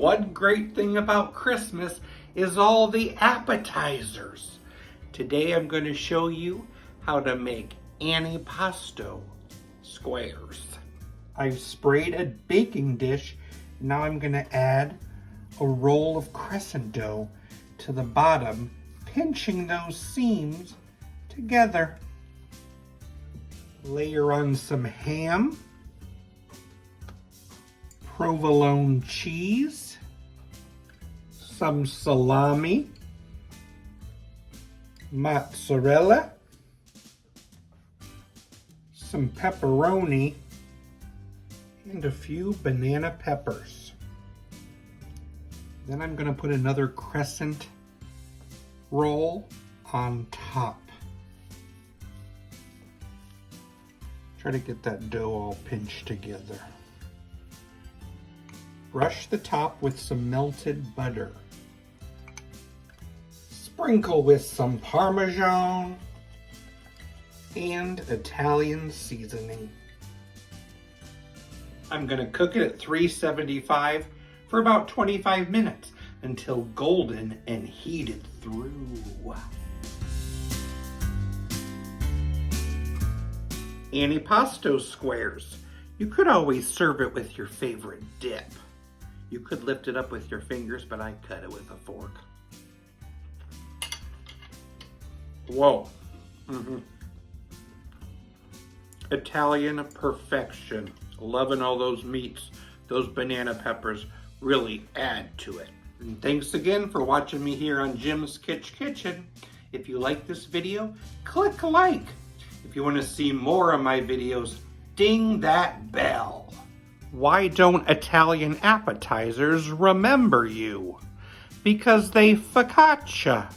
One great thing about Christmas is all the appetizers. Today I'm going to show you how to make Antipasto Squares. I've sprayed a baking dish. Now I'm going to add a roll of Crescent dough to the bottom, pinching those seams together. Layer on some ham, provolone cheese, some salami, mozzarella, some pepperoni, and a few banana peppers. Then I'm going to put another crescent roll on top. Try to get that dough all pinched together. Brush the top with some melted butter. Sprinkle with some Parmesan and Italian seasoning. I'm going to cook it at 375 for about 25 minutes until golden and heated through. Antipasto squares. You could always serve it with your favorite dip. You could lift it up with your fingers, but I cut it with a fork. Whoa. Italian perfection. Loving all those meats. Those banana peppers really add to it. And thanks again for watching me here on Jim's Kitchen. If you like this video, click like. If you want to see more of my videos, ding that bell. Why don't Italian appetizers remember you? Because they focaccia.